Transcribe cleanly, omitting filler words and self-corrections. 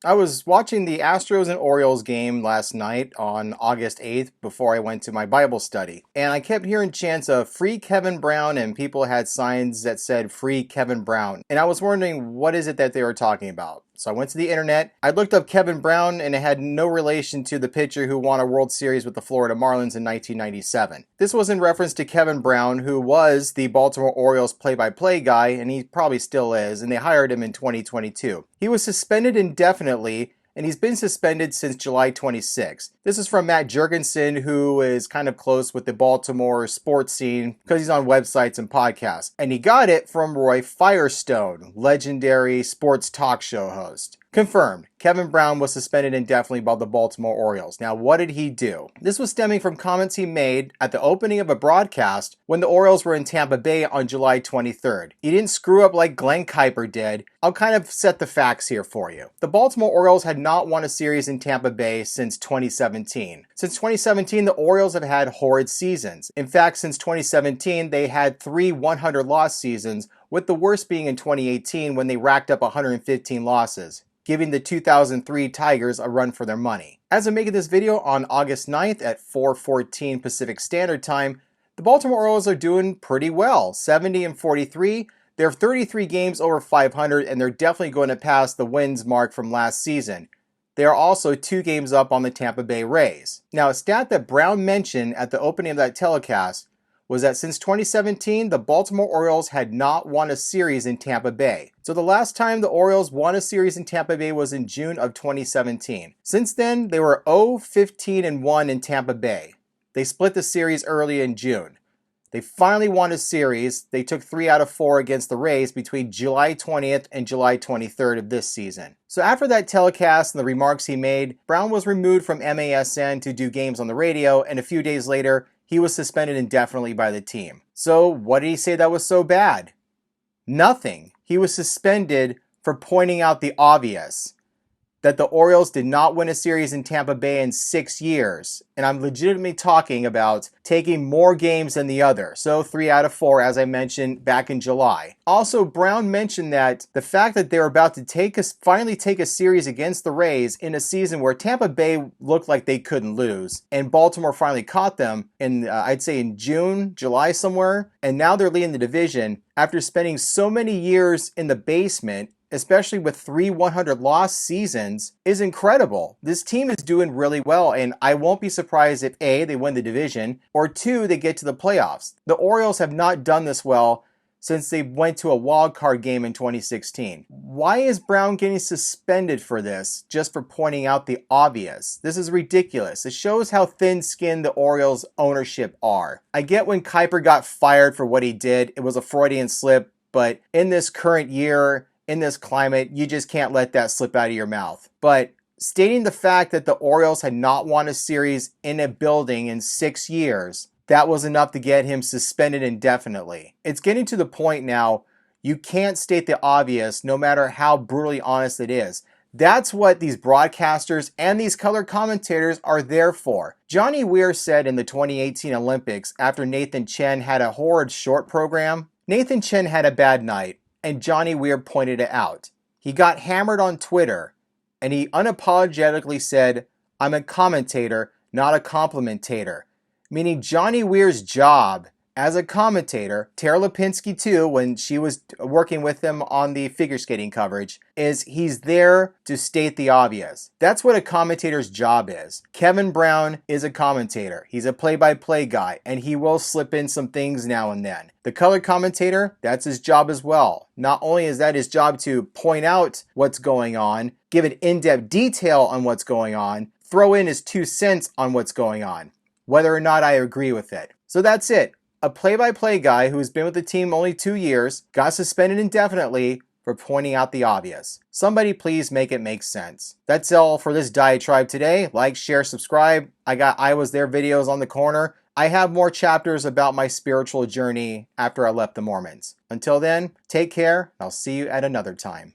I was watching the Astros and Orioles game last night on August 8th before I went to my Bible study. And I kept hearing chants of free Kevin Brown, and people had signs that said free Kevin Brown. And I was wondering, what is it that they were talking about? So I went to the internet, I looked up Kevin Brown, and it had no relation to the pitcher who won a World Series with the Florida Marlins in 1997. This was in reference to Kevin Brown, who was the Baltimore Orioles play-by-play guy, and he probably still is, and they hired him in 2022. He was suspended indefinitely, and he's been suspended since July 26th. This is from Matt Jurgensen, who is kind of close with the Baltimore sports scene because he's on websites and podcasts. And he got it from Roy Firestone, legendary sports talk show host. Confirmed, Kevin Brown was suspended indefinitely by the Baltimore Orioles. Now, what did he do? This was stemming from comments he made at the opening of a broadcast when the Orioles were in Tampa Bay on July 23rd. He didn't screw up like Glenn Kuiper did. I'll kind of set the facts here for you. The Baltimore Orioles had not won a series in Tampa Bay since 2017. Since 2017, the Orioles have had horrid seasons. In fact, since 2017, they had 3 100-loss seasons, with the worst being in 2018 when they racked up 115 losses, giving the 2003 Tigers a run for their money. As I'm making this video on August 9th at 4:14 Pacific Standard Time, the Baltimore Orioles are doing pretty well, 70-43. They're 33 games over 500, and they're definitely going to pass the wins mark from last season. They are also 2 games up on the Tampa Bay Rays. Now, a stat that Brown mentioned at the opening of that telecast was that since 2017, the Baltimore Orioles had not won a series in Tampa Bay. So the last time the Orioles won a series in Tampa Bay was in June of 2017. Since then, they were 0-15-1 in Tampa Bay. They split the series early in June. They finally won a series. They took 3 out of 4 against the Rays between July 20th and July 23rd of this season. So after that telecast and the remarks he made, Brown was removed from MASN to do games on the radio, and a few days later, he was suspended indefinitely by the team. So what did he say that was so bad? Nothing. He was suspended for pointing out the obvious, that the Orioles did not win a series in Tampa Bay in 6 years. And I'm legitimately talking about taking more games than the other. So 3 out of 4, as I mentioned back in July. Also, Brown mentioned that the fact that they're about to finally take a series against the Rays in a season where Tampa Bay looked like they couldn't lose, and Baltimore finally caught them in, I'd say in June, July somewhere, and now they're leading the division after spending so many years in the basement, especially with 3 100-loss seasons, is incredible. This team is doing really well, and I won't be surprised if A, they win the division, or 2, they get to the playoffs. The Orioles have not done this well since they went to a wild card game in 2016. Why is Brown getting suspended for this, just for pointing out the obvious? This is ridiculous. It shows how thin-skinned the Orioles ownership are. I get when Kuiper got fired for what he did, it was a Freudian slip, but in this current year, in this climate, you just can't let that slip out of your mouth. But stating the fact that the Orioles had not won a series in a building in 6 years, that was enough to get him suspended indefinitely. It's getting to the point now, you can't state the obvious no matter how brutally honest it is. That's what these broadcasters and these color commentators are there for. Johnny Weir said in the 2018 Olympics, after Nathan Chen had a horrid short program, Nathan Chen had a bad night, and Johnny Weir pointed it out. He got hammered on Twitter, and he unapologetically said, "I'm a commentator, not a complimentator." Meaning Johnny Weir's job as a commentator, Tara Lipinski too, when she was working with him on the figure skating coverage, is he's there to state the obvious. That's what a commentator's job is. Kevin Brown is a commentator. He's a play-by-play guy, and he will slip in some things now and then. The color commentator, that's his job as well. Not only is that his job to point out what's going on, give an in-depth detail on what's going on, throw in his 2 cents on what's going on, whether or not I agree with it. So that's it. A play-by-play guy who's been with the team only 2 years got suspended indefinitely for pointing out the obvious. Somebody please make it make sense. That's all for this diatribe today. Like, share, subscribe. I was there videos on the corner. I have more chapters about my spiritual journey after I left the Mormons. Until then, take care. I'll see you at another time.